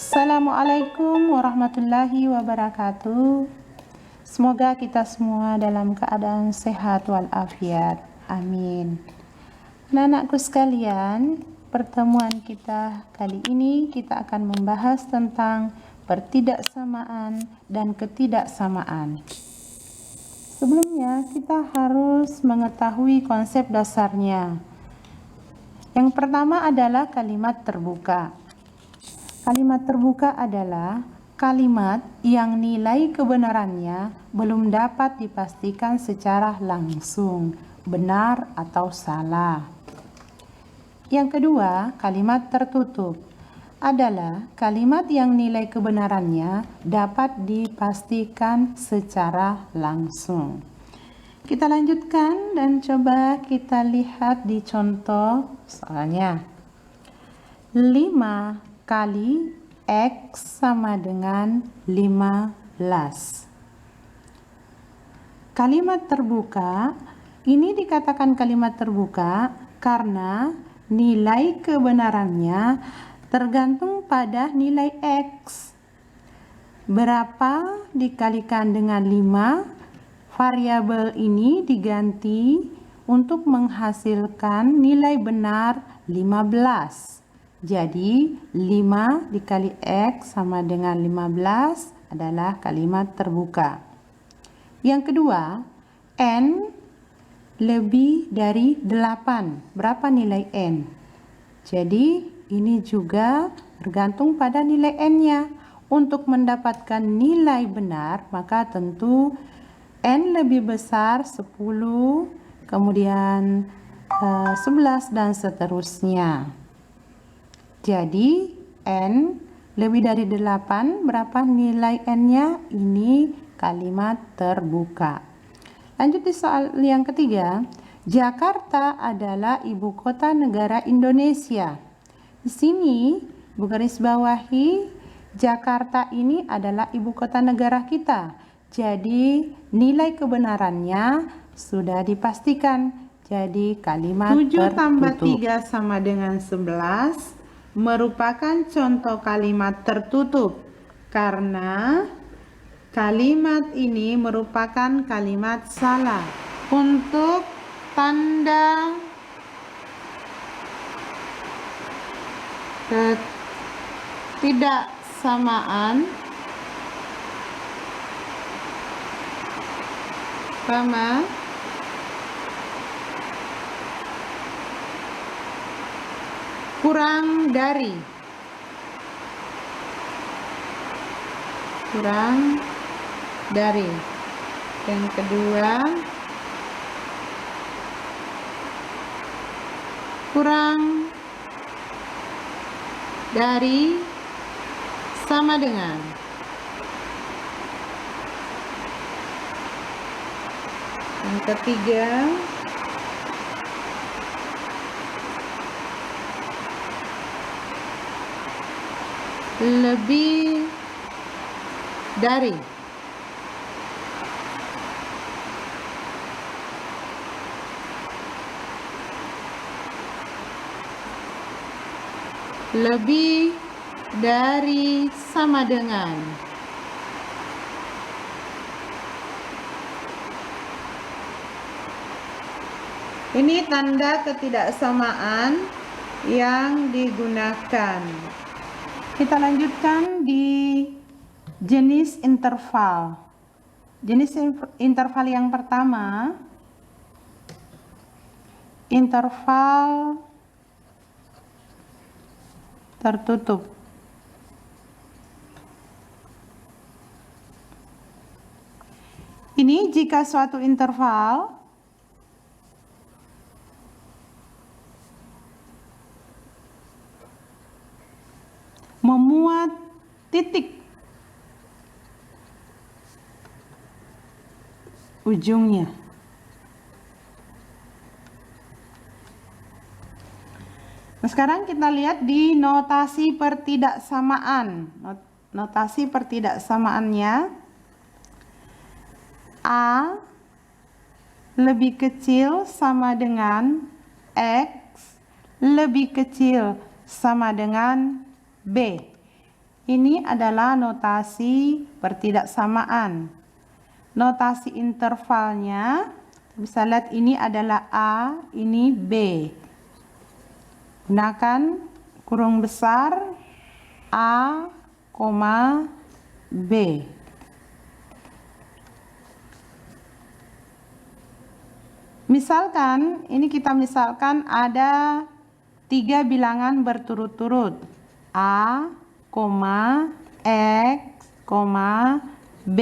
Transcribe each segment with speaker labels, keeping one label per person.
Speaker 1: Assalamualaikum warahmatullahi wabarakatuh. Semoga kita semua dalam keadaan sehat walafiat. Amin. Anak-anakku sekalian, pertemuan kita kali ini kita akan membahas tentang pertidaksamaan dan ketidaksamaan. Sebelumnya kita harus mengetahui konsep dasarnya. Yang pertama adalah kalimat terbuka. Kalimat terbuka adalah kalimat yang nilai kebenarannya belum dapat dipastikan secara langsung, benar atau salah. Yang kedua, kalimat tertutup adalah kalimat yang nilai kebenarannya dapat dipastikan secara langsung. Kita lanjutkan dan coba kita lihat di contoh soalnya. 5 kali X sama dengan 15. Kalimat terbuka, ini dikatakan kalimat terbuka karena nilai kebenarannya tergantung pada nilai X. Berapa dikalikan dengan 5, variabel ini diganti untuk menghasilkan nilai benar 15. Jadi 5 dikali X sama dengan 15 adalah kalimat terbuka. Yang kedua, N lebih dari 8. Berapa nilai N? Jadi ini juga bergantung pada nilai N-nya. Untuk mendapatkan nilai benar, maka tentu N lebih besar 10, kemudian 11 dan seterusnya. Jadi N lebih dari 8, berapa nilai N-nya? Ini kalimat terbuka. Lanjut di soal yang ketiga. Jakarta adalah ibu kota negara Indonesia. Di sini Bu garis bawahi, Jakarta ini adalah ibu kota negara kita. Jadi nilai kebenarannya sudah dipastikan. Jadi kalimat 7 tambah 3 sama dengan 11 merupakan contoh kalimat tertutup karena kalimat ini merupakan kalimat salah. Untuk tanda ketidaksamaan sama kurang dari yang kedua kurang dari sama dengan yang ketiga lebih dari sama dengan ini tanda ketidaksamaan yang digunakan. Kita lanjutkan di jenis interval. Jenis interval yang pertama, interval tertutup. Ini jika suatu interval memuat titik ujungnya. Nah, sekarang kita lihat di notasi pertidaksamaan. Notasi pertidaksamaannya A lebih kecil sama dengan X lebih kecil sama dengan B. Ini adalah notasi pertidaksamaan. Notasi intervalnya, bisa lihat ini adalah A, ini B. Gunakan kurung besar A, B. Misalkan, ini kita misalkan ada 3 bilangan berturut-turut. A, X, B.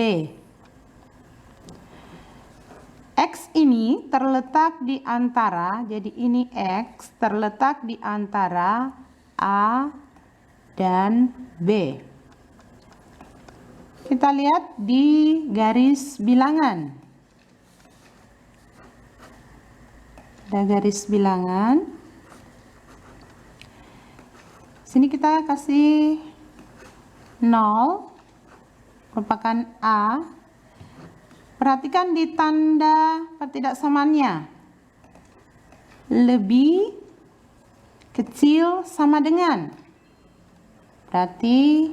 Speaker 1: X ini terletak di antara, jadi ini X terletak di antara A dan B. Kita lihat di garis bilangan. Ada garis bilangan. Sini kita kasih 0, merupakan A. Perhatikan di tanda pertidaksamaannya. Lebih kecil sama dengan. Berarti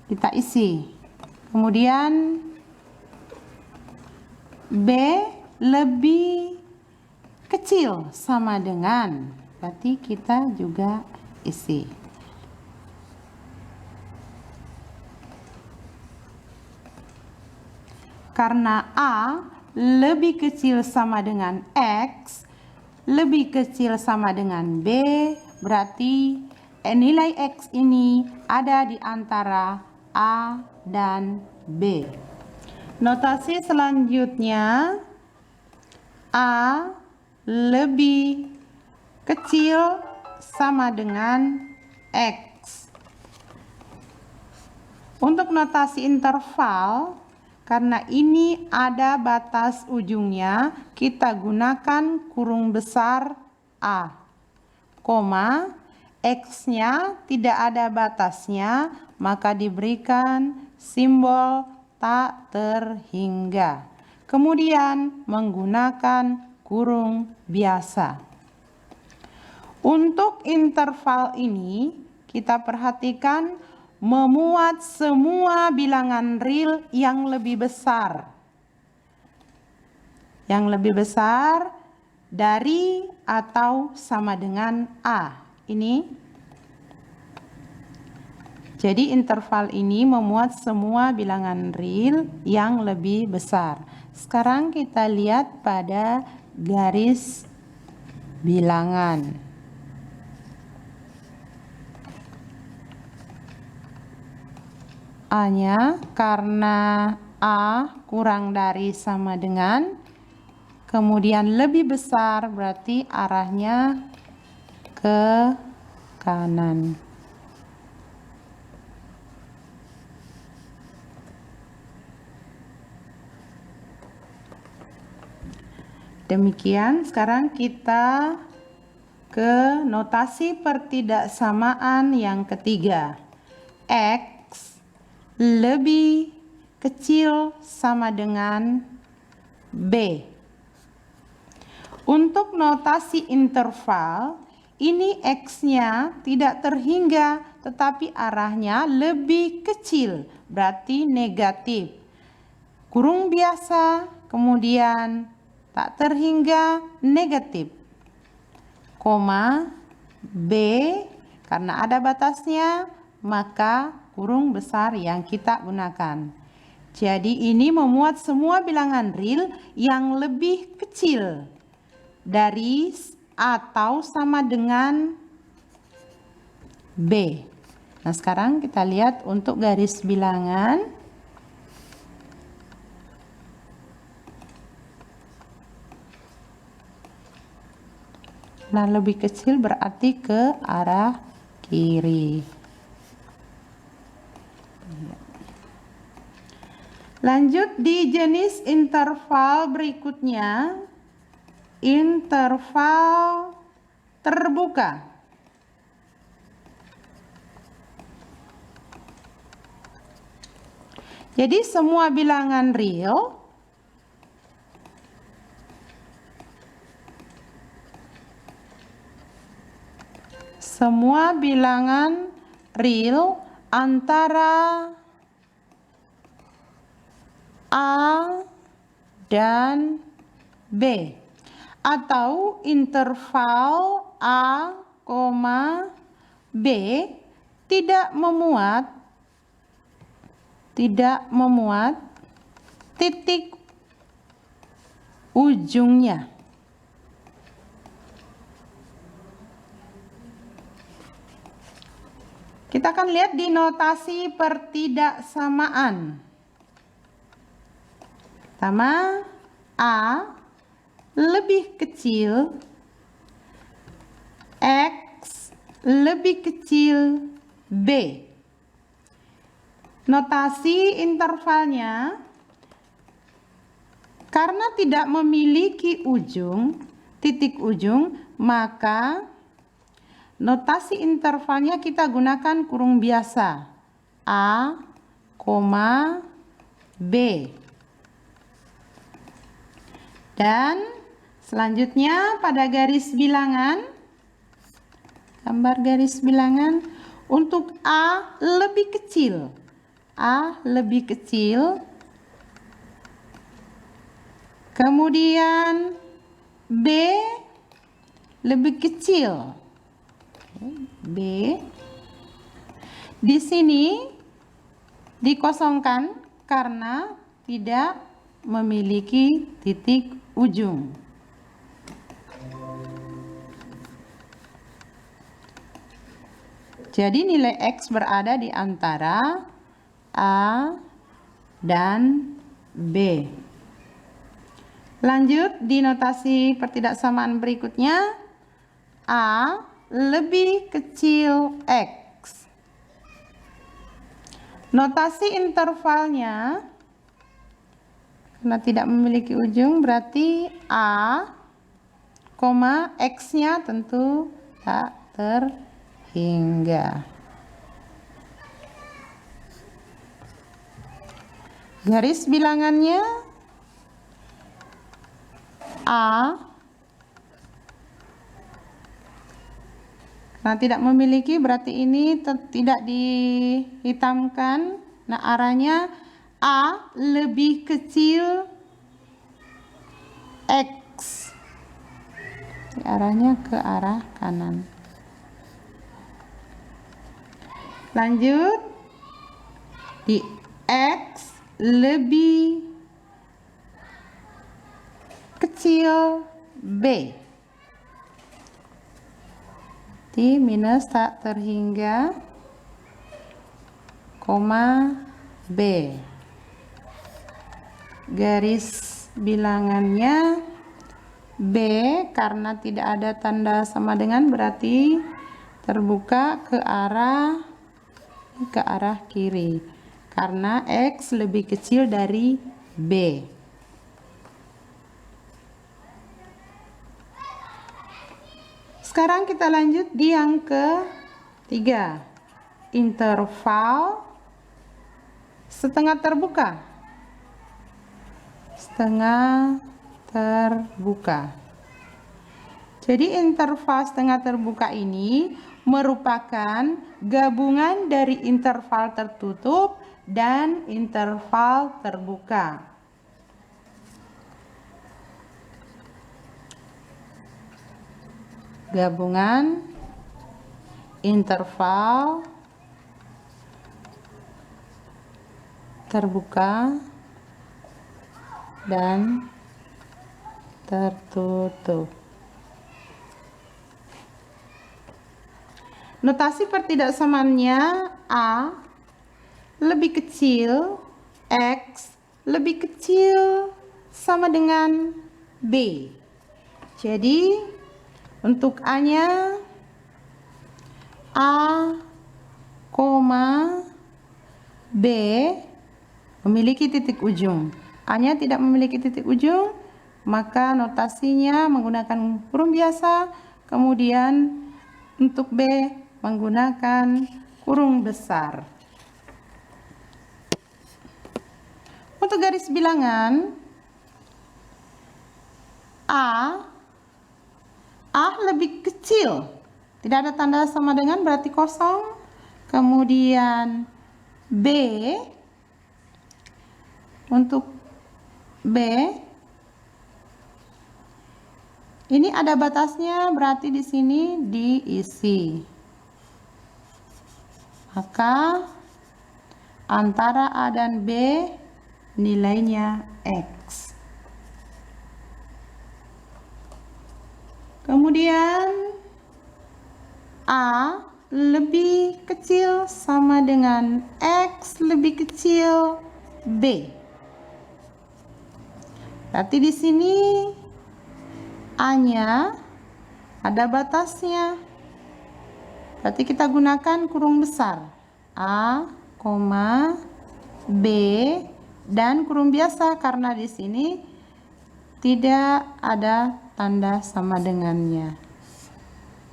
Speaker 1: kita isi. Kemudian B lebih kecil sama dengan. Berarti kita juga isi. Karena A lebih kecil sama dengan X, lebih kecil sama dengan B, berarti nilai X ini ada di antara A dan B. Notasi selanjutnya, A lebih kecil sama dengan X. Untuk notasi interval, karena ini ada batas ujungnya, kita gunakan kurung besar A, X-nya tidak ada batasnya, maka diberikan simbol tak terhingga. Kemudian menggunakan kurung biasa. Untuk interval ini, kita perhatikan memuat semua bilangan real yang lebih besar. Yang lebih besar dari atau sama dengan A. Ini. Jadi interval ini memuat semua bilangan real yang lebih besar. Sekarang kita lihat pada garis bilangan. A-nya karena A kurang dari sama dengan, kemudian lebih besar berarti arahnya ke kanan. Demikian, sekarang kita ke notasi pertidaksamaan yang ketiga. X lebih kecil sama dengan B. Untuk notasi interval, ini X-nya tidak terhingga, tetapi arahnya lebih kecil, berarti negatif. Kurung biasa, kemudian tak terhingga, negatif. Koma, B, karena ada batasnya, maka kurung besar yang kita gunakan. Jadi ini memuat semua bilangan real yang lebih kecil dari atau sama dengan B. Nah, sekarang kita lihat untuk garis bilangan. Nah, lebih kecil berarti ke arah kiri. Lanjut di jenis interval berikutnya, interval terbuka. Jadi semua bilangan real real antara A dan B, atau interval A, B tidak memuat titik ujungnya. Kita akan lihat di notasi pertidaksamaan. Pertama, A lebih kecil, X lebih kecil B. Notasi intervalnya, karena tidak memiliki titik ujung, maka notasi intervalnya kita gunakan kurung biasa. A, B. Dan selanjutnya pada garis bilangan, gambar garis bilangan, untuk A lebih kecil, kemudian B lebih kecil, B di sini dikosongkan karena tidak memiliki titik ujung. Jadi nilai X berada di antara A dan B. Lanjut di notasi pertidaksamaan berikutnya, A lebih kecil X. Notasi intervalnya, karena tidak memiliki ujung, berarti A, X-nya tentu tak terhingga. Garis bilangannya A, karena tidak memiliki berarti ini tidak dihitamkan. Nah, arahnya A lebih kecil X. Arahnya ke arah kanan. Lanjut di X lebih kecil B. Di minus tak terhingga, B. Garis bilangannya B, karena tidak ada tanda sama dengan berarti terbuka ke arah kiri, karena X lebih kecil dari B. Sekarang kita lanjut di yang ketiga, interval setengah terbuka. Jadi interval setengah terbuka ini merupakan gabungan dari interval tertutup dan interval terbuka. Gabungan interval terbuka dan tertutup. Notasi pertidaksamaannya A lebih kecil, X lebih kecil sama dengan B. Jadi untuk A-nya A, B memiliki titik ujung. A-nya tidak memiliki titik ujung, maka notasinya menggunakan kurung biasa. Kemudian untuk B menggunakan kurung besar. Untuk garis bilangan A lebih kecil, tidak ada tanda sama dengan berarti kosong, Kemudian B, untuk B ini ada batasnya, berarti di sini diisi. Maka antara A dan B nilainya X. Kemudian A lebih kecil sama dengan X lebih kecil B. Berarti di sini A-nya ada batasnya. Berarti kita gunakan kurung besar. A, B, dan kurung biasa karena di sini tidak ada tanda sama dengannya.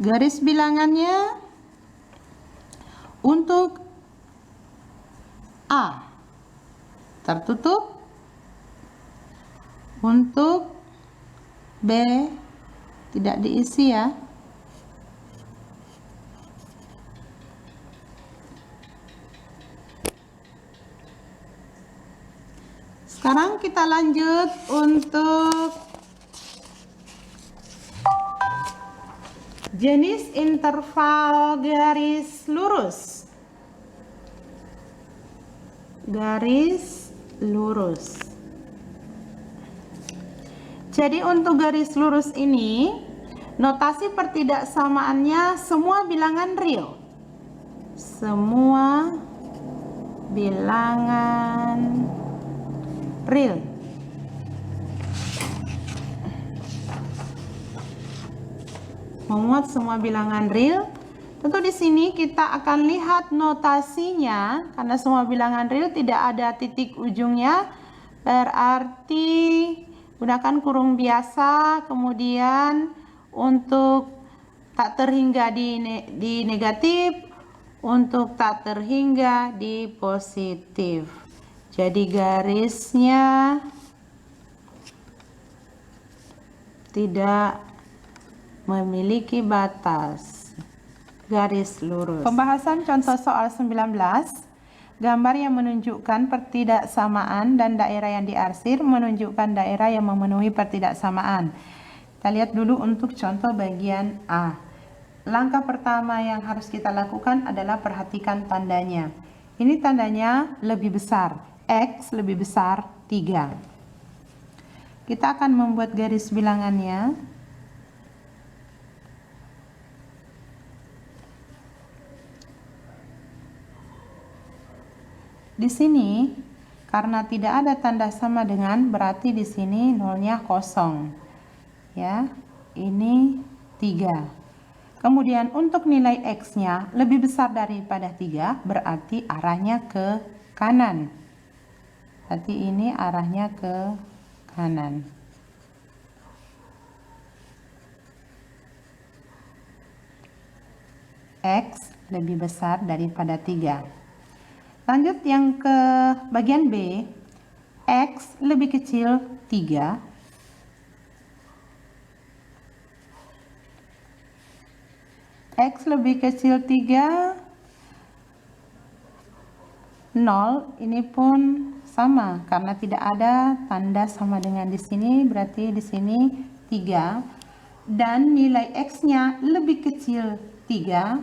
Speaker 1: Garis bilangannya untuk A tertutup, untuk B tidak diisi ya. Sekarang kita lanjut untuk jenis interval garis lurus. Garis lurus. Jadi untuk garis lurus ini, notasi pertidaksamaannya semua bilangan real. Semua bilangan real. Memuat semua bilangan real. Tentu di sini kita akan lihat notasinya, karena semua bilangan real tidak ada titik ujungnya, berarti gunakan kurung biasa. Kemudian untuk tak terhingga di negatif, untuk tak terhingga di positif. Jadi garisnya tidak memiliki batas. Garis lurus. Pembahasan contoh soal 19. Gambar yang menunjukkan pertidaksamaan dan daerah yang diarsir menunjukkan daerah yang memenuhi pertidaksamaan. Kita lihat dulu untuk contoh bagian A. Langkah pertama yang harus kita lakukan adalah perhatikan tandanya. Ini tandanya lebih besar. X lebih besar 3. Kita akan membuat garis bilangannya. Di sini karena tidak ada tanda sama dengan, berarti di sini nolnya kosong. Ya, ini 3. Kemudian untuk nilai X-nya lebih besar daripada 3, berarti arahnya ke kanan. Berarti ini arahnya ke kanan. X lebih besar daripada 3. Lanjut yang ke bagian B. X lebih kecil 3. X lebih kecil 3. 0 ini pun sama karena tidak ada tanda sama dengan di sini, berarti di sini 3. Dan nilai X-nya lebih kecil 3,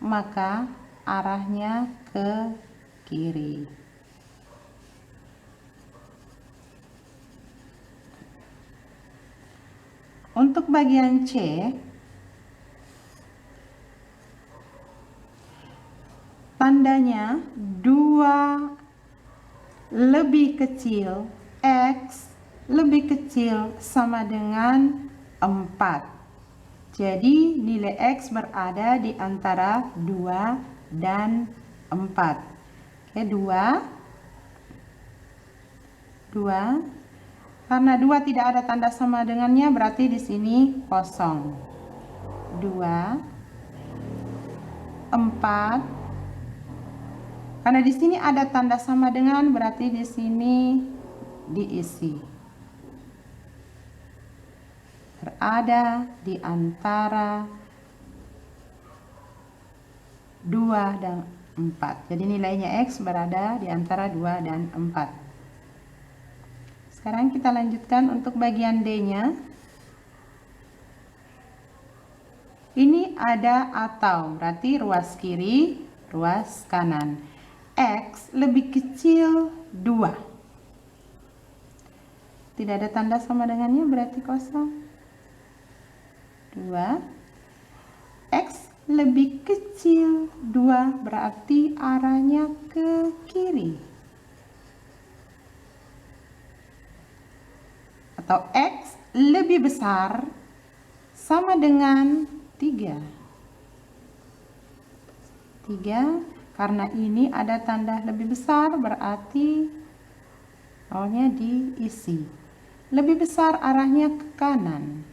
Speaker 1: maka arahnya ke kiri. Untuk bagian C, tandanya 2 lebih kecil, X lebih kecil sama dengan 4. Jadi nilai X berada di antara 2 dan 4. Oke, 2. Karena 2 tidak ada tanda sama dengannya, berarti di sini kosong. 2, 4. Karena di sini ada tanda sama dengan, berarti di sini diisi. Berada di antara 2 4. Jadi nilainya X berada di antara 2 dan 4. Sekarang kita lanjutkan untuk bagian D-nya. Ini ada atau, berarti ruas kiri, ruas kanan. X lebih kecil 2. Tidak ada tanda sama dengannya, berarti kosong. 2. X lebih kecil 2, berarti arahnya ke kiri. Atau X lebih besar sama dengan 3. 3, karena ini ada tanda lebih besar, berarti nolnya diisi. Lebih besar arahnya ke kanan.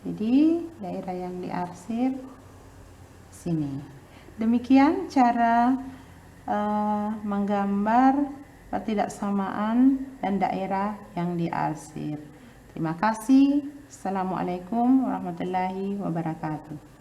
Speaker 1: Jadi daerah yang diarsir sini. Demikian cara menggambar ketidaksamaan dan daerah yang diarsir. Terima kasih. Assalamualaikum warahmatullahi wabarakatuh.